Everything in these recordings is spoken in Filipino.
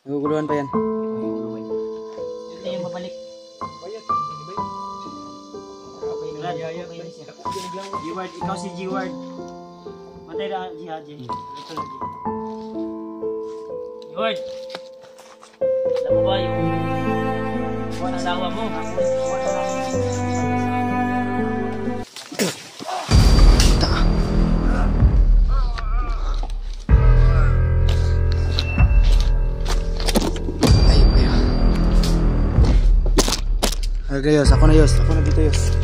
Naguguluhan pa yan. Ito yung babalik. G-Word, ikaw si G-Word. Matay na G-Word. Ito lagi. G-Word. Alam mo ba yung asawa mo? Okay, Yos. Ako na, Yos. Ako na dito, Yos.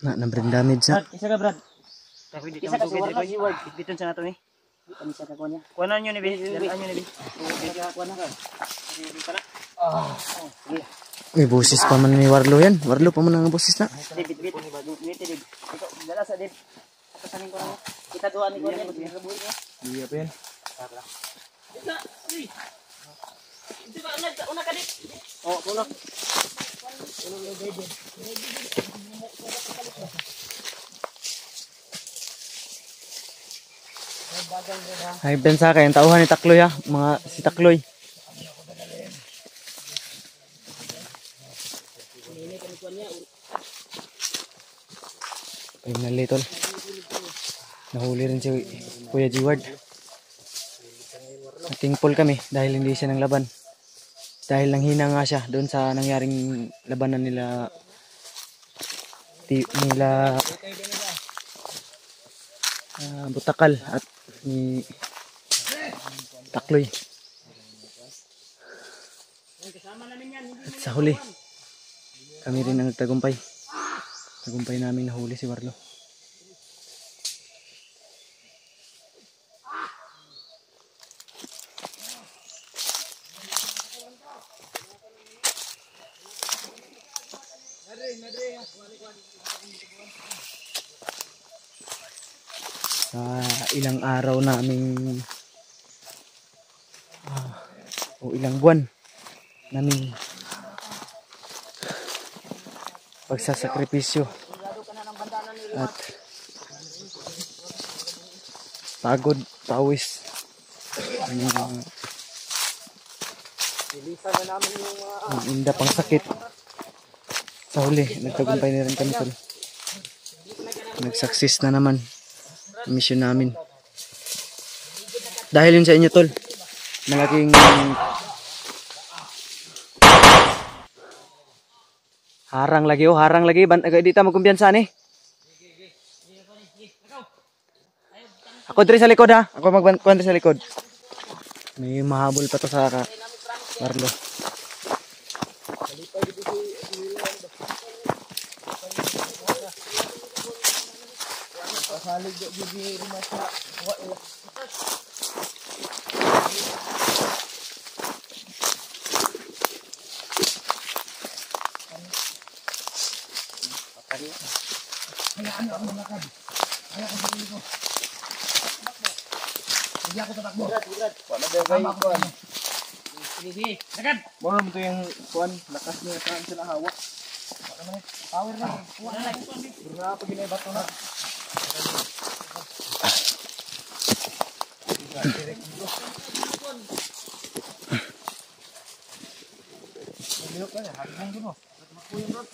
Na brain damage na. Brad, isa ka Brad. Isa ka suwar na G-Word. Biton sa nato ni. Kami sa kakuha niya. Kuha nyo ni Bi. Dalaan nyo ni Bi. Kuha na. May boses pa man ni Warlo yan. Warlo pa man ang boses na. Bit. Dala sa Dib. Kasanin ko na mo. Kita doon ni Kuya. Magsabuhin niya. Iya pa yan. Isa. Ito ba? Una ka Dib. Oo, una. Hay pensa kay ang tauhan ni Takloy ha, mga si Takloy. Ay nalitol. Nahuli rin si Kuya G-Word. Natingpol kami dahil hindi siya nang laban. Dahil nanghina nga siya doon sa nangyaring labanan nila Butakal at ni Takloy. At sa huli kami rin ang nagtagumpay. Tagumpay namin nahuli si Warlo. Sa ilang araw naming o ilang buwan naming pagsasakripisyo at pagod, pawis ang inda pang sakit. Sa huli nagtagumpay na rin kami tol. Nag-success na naman mission namin. Dahil yun sa inyo tol. Malaking harang lagi oh, harang lagi. Di ta magkumpiyansa ni. Ako diri sa likod ha. Ako magkuhan sa likod. May mahabol pa to sa Warlo. Pasalig di rumah sa Hindi ako tatakbo. Wala daw kayo kuhan. Sige. Lakad! Wala mo ito yung kuhan. Lakas niya saan sila hawak. Power na. Kuhan na. Bura pag ginay bato na. Nagilok ka na. Hagin mo. Magpuyong rod.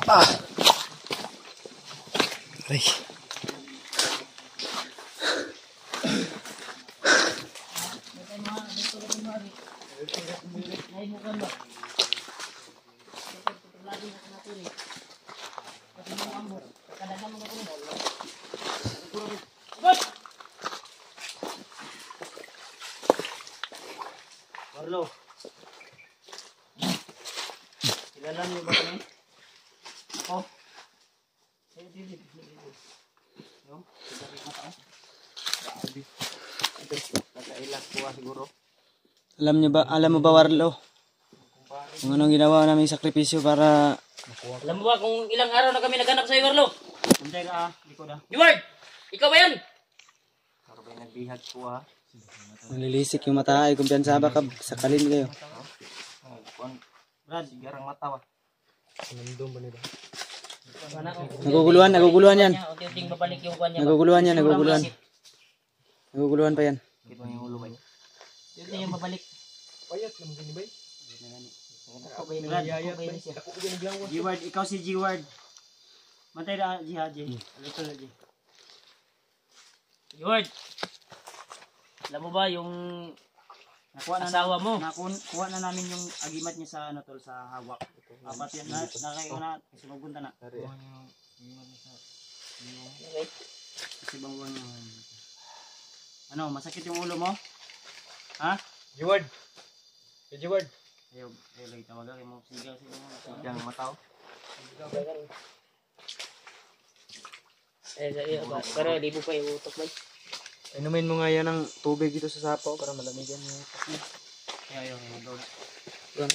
Ay. Marlo. Kilala niyo ba kami? Ako? Yung? Sabi mata ko. Nagkailas ko siguro. Alam mo ba Warlo? Kung anong ginawa namin sakripisyo para... Alam mo ba kung ilang araw na kami naghanap sa'yo, Warlo? Antay ka likod Edward! Ikaw ba yan? Para ba nagbihag ko Nalilisik yung mata ay kumpiyansa ba ka sakalin kayo. Brad, garang mata Naguguluhan yan. Unti-unting babalik yung kanya. Naguguluhan pa yan. Kita mo yung ulo ba? Unti yung babalik. Payat naman din ba? G-word, ikaw si G-word. Mantay na G. Ito na G. Edward! Alam mo ba yung asawa mo? Kuha na namin yung agimat niya sa ano tol sa hawak. Apat yan na nakaiuna sumugunta na. Okay. Kasi bangwang ano, masakit yung ulo mo? Ha? Jeward. Jeward. Ayaw lagi tawagan mo sigaw sa inyo. Sigang mataw. Pero libo pa yung utok ba? Inumin mo nga yan ng tubig dito sa sapaw para malamigan yung utak mo. Ayaw doon. Yan.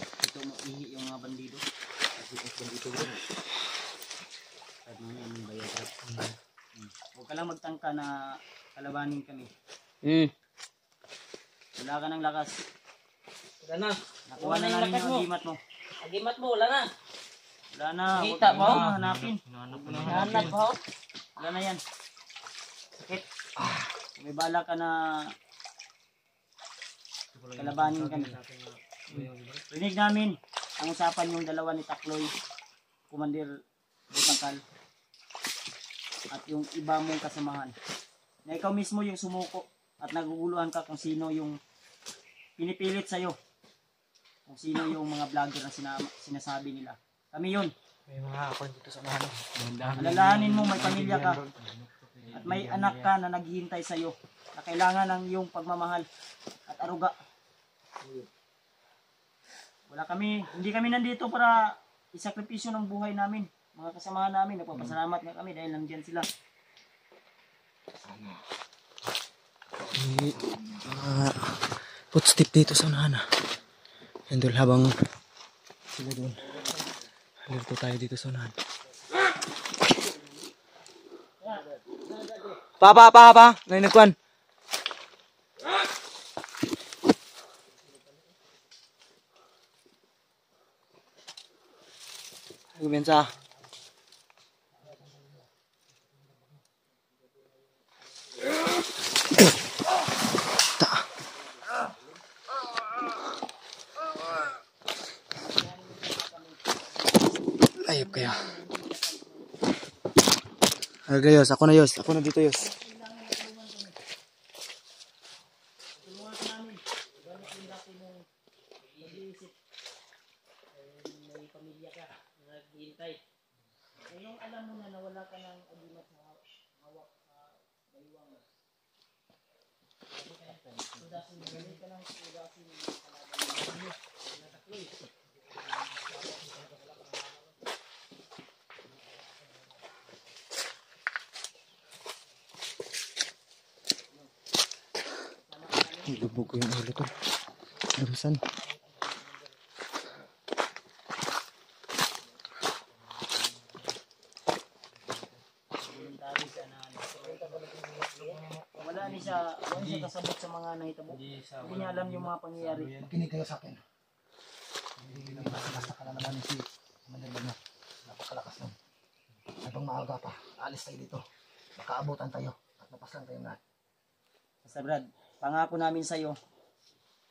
Ito mo ihi yung mga bandido. Kasi ito bandito bro. At mo yung bayad. Huwag ka lang magtangka na kalabanin kami. Wala ka ng lakas. Wala na. Nakuha na namin yung agimat mo. Agimat mo, wala na. Wala na. Kita mo? Hanapin. Hanap mo? Wala na yan. Sakit. May bala ka na kalabanin kami. Rinig namin ang usapan yung dalawa ni Takloy, Commander Butangkal, at yung iba mong kasamahan. Na ikaw mismo yung sumuko at naguguluhan ka kung sino yung pinipilit sa'yo. Kung sino yung mga vlogger na sinasabi nila. Kami yun. May mga ako dito sa mahal. Alalahanin mo may pamilya ka at may anak ka na naghihintay sa'yo na kailangan ng iyong pagmamahal at aruga. Hindi kami nandito para isakripisyo ng buhay namin. Mga kasamahan namin, nagpapasalamat nga kami dahil nandiyan sila. May footstep dito sa unahan. Yan dul habang sila doon. Halito tayo dito sa unahan. Pa! Ngayon nagkuhan. Gumensa. Ayop kaya. Yos. Ako na dito Yos. May pamilya ka na naghihintay. Ngayon alam mo na nawala ka ng agimat sa hawak sa baywang mo. Sudasin mo, galing ka ng sudasin mo kalaban mo. Natakloy. Lubog ko yung ulo to. Arusan. Wala siya kasabot sa mga nahitabo. Hindi niya alam yung mga pangyayari. Makinig kayo sa akin. Hindi lang basta ka na naman si Manila na. Napakalakas nun. Habang maaga pa, alis tayo dito. Makaabutan tayo at napaslan tayo lahat. Basta Brad, pangako namin sa'yo.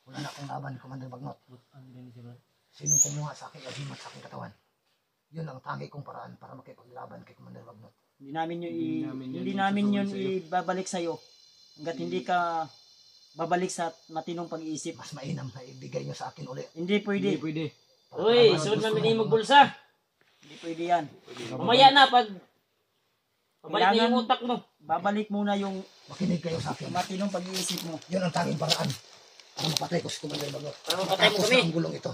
Wala na akong laban, Commander Bagnot. Sinong kumuha sa aking agimat sa aking katawan? Yun ang tangi kong paraan para makipaglaban kay Commander Bagnot. Hindi namin yun ibabalik sa iyo. Hangga't hindi ka babalik sa matinong pag-iisip. Mas mainam na ibigay nyo sa akin uli. Hindi pwede. Uy, sunod namin yung magbulsa. Hindi pwede yan. Mamaya na pag pabalik na yung utak mo. Babalik muna yung Makinig kayo sa akin. matinong pag-iisip mo. Yun ang tanging paraan para mapatay ko si Commander Bagnot. Para mapatay mo Tapos kami. na ang gulong ito.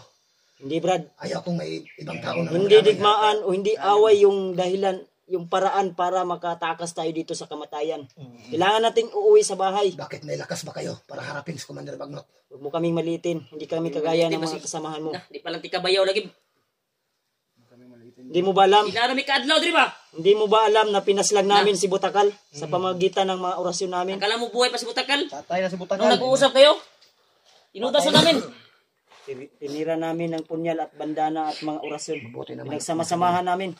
Hindi, Brad. Ayaw kong may ibang tao na Hindi digmaan o hindi away yung dahilan, yung paraan para makatakas tayo dito sa kamatayan. Kailangan nating uuwi sa bahay. Bakit may lakas ba kayo para harapin si Commander Bagnot? Huwag mo kaming malitin. Hindi kami kagaya ng mga kasamahan mo. Di pa lang tikabayaw lagi. Hindi mo ba alam? Sinara may kaadlaw, di ba? Hindi mo ba alam na pinaslang namin si Butakal sa pamagitan ng mga orasyon namin? Akala mo buhay pa si Butakal? Tatay na si Nung Butakal. nag-uusap kayo? Inutasan namin. Tinira namin ng punyal at bandana at mga orasyon. Mabuti naman. Pinagsama-samahan namin.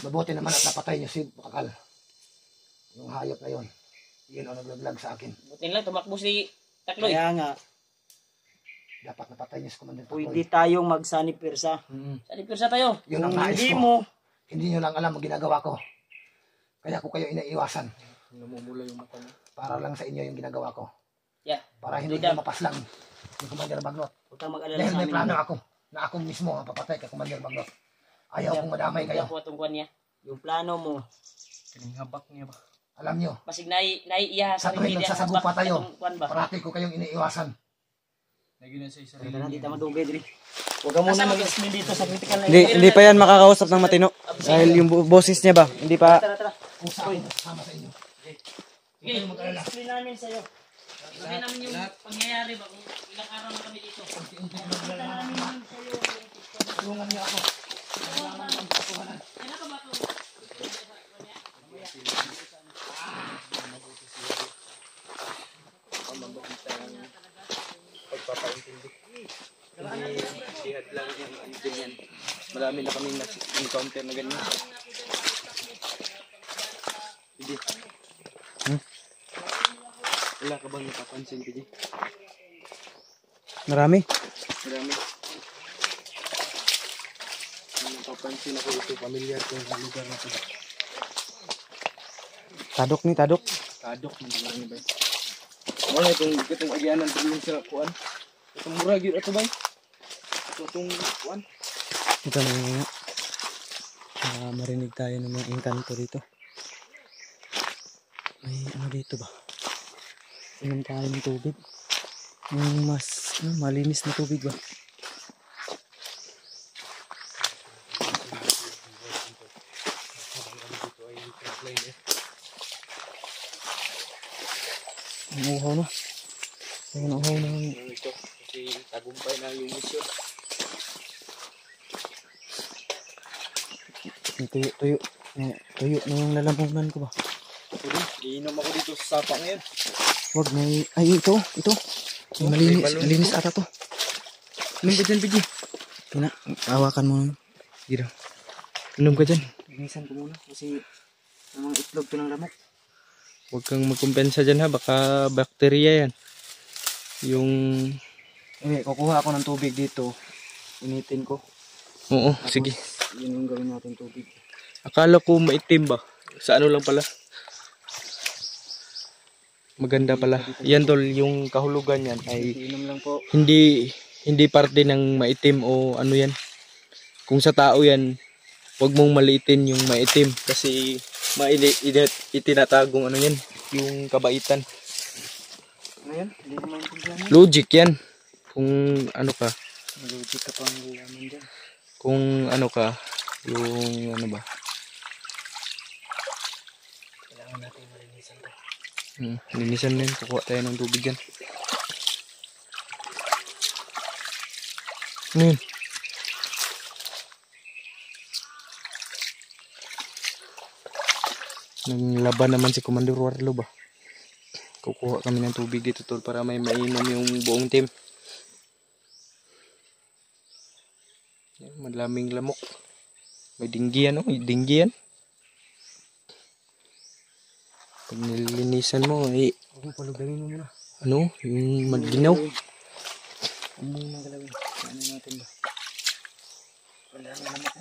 Mabuti naman at napatay niyo si Butakal. Yung hayop na yun. Yun ang naglaglag sa akin. Buti lang, tumakbo si Takloy. Kaya nga, Dapat napatay niyo si Commander pwede Bagnot. tayong magsanipirsa. Sa pirsa tayo. Yun ang Kung nais hindi ko. mo, Hindi nyo lang alam ang ginagawa ko. Kaya ko kayo inaiwasan. Namumula yung mata mo. Para lang sa inyo yung ginagawa ko. Yeah. Para hindi Dudam. kayo mapaslang ni Commander Bagnot. huwag kang mag-alala Dahil sa may plano amin. ako na ako mismo ang papatay kay Commander Bagnot. Ayaw kong madamay kayo. Ako atong kuwan niya. Yung plano mo, Habak niya ba? Alam nyo, Masig naiiya sa sa tuwing nagsasagupa tayo, Kuwan ba? parati ko kayong iniiwasan. Nagyan sa isa. tara na, di tayo madugay, Dri. Huwag ka muna mag-explain dito sa critical na Hindi pa yan makakausap ng matino. Dahil yung boses niya ba, hindi pa. Tara, tara. Usa ako kasama sa inyo. Sige, Explain namin sa'yo. sabihin namin yung pangyayari ba kung ilang araw na kami dito. Tulungan niyo ako. Kailan ka ba ito? Pagpapaintindi. Hindi sihad lang yung ano din yan. Marami na kaming encounter na ganyan. Pidi. Wala ka bang napapansin, Pidi? Marami. Marami. Napapansin ako ito, familiar ko sa lugar na ito. Tadok ni, tadok. Kadok, hindi lang ba? Wala itong agyanan tulong sa kuan. Itong murag yun ito ba? Itong kuan. Ito na nga. Marinig tayo ng mga engkanto dito. May ano dito ba? Inom tayo ng tubig. Yung mas malinis na tubig ba? Ang uhaw na. Ang uhaw na. Ito, kasi tagumpay na yung mission. Yung tuyo. Tuyo na yung lalamunan ko ba? Ito din, iinom ako dito sa sapa ngayon. Wag, may... Ay, ito. May malinis ata to. Inom ka dyan, Pidgey. Tina, hawakan mo. Dito. Inom ka dyan. Linisan ko muna kasi ang mga itlog to ng lamok. Huwag kang magkumpensa dyan ha, baka bakterya yan. Yung... Okay, kukuha ako ng tubig dito. Initin ko. Oo, sige. Yun yung gawin natin tubig. Akala ko maitim ba? Sa ano lang pala? Maganda pala. Yan tol, yung kahulugan yan ay Inom lang po. hindi parte ng maitim o ano yan. Kung sa tao yan, huwag mong maliitin yung maitim kasi itinatagong ano yan, yung kabaitan. Ano yan? Hindi ko maintindihan yan. Logic yan. Kung ano ka, Logic ka pang laman dyan. kung ano ka, yung ano ba? Kailangan natin malinisan to. Linisan na yun, kukuha tayo ng tubig yan. Ano yun? Nanglaban naman si Commander Warlo ba? Kukuha kami ng tubig dito tol para may mainom yung buong team. Yan, madaming lamok. May dinggian, oh, may dinggian. Pag nilinisan mo, eh, Huwag mo palugawin mo muna. ano, yung maginaw. Ano yung mga galawin? Ano natin ba? Wala na naman ako.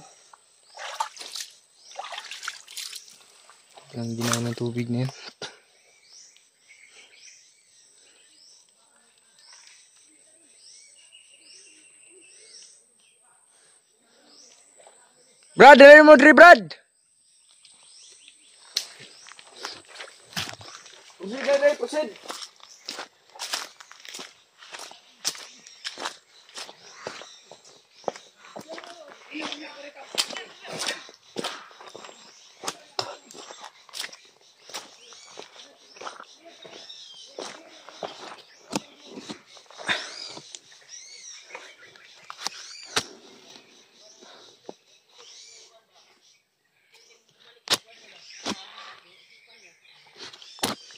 Ang ginawa ng tubig na yan. Brad, dali mo diri, Brad! Proceed, dai, proceed.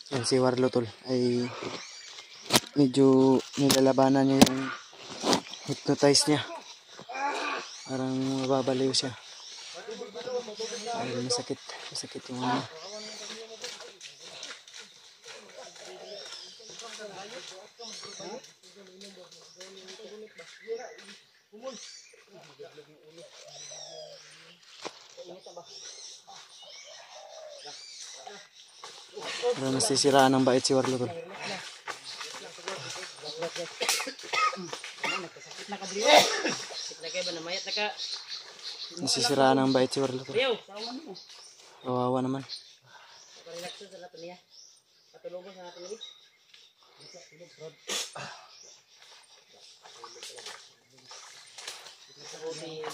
Yan si Warlo tol ay medyo nilalabanan niya yung hypnotize niya. Parang mababaliw siya. Ay, masakit yung ano. Parang nasisiraan ng bait si Warlo tol. Lagay ba na mayat na ka? Nasisiraan ng bait si Warlo tol. Ayaw, sawan mo. Kawawa naman. Relax sa nato niya. Patulogos na natin ulit. Sa buti na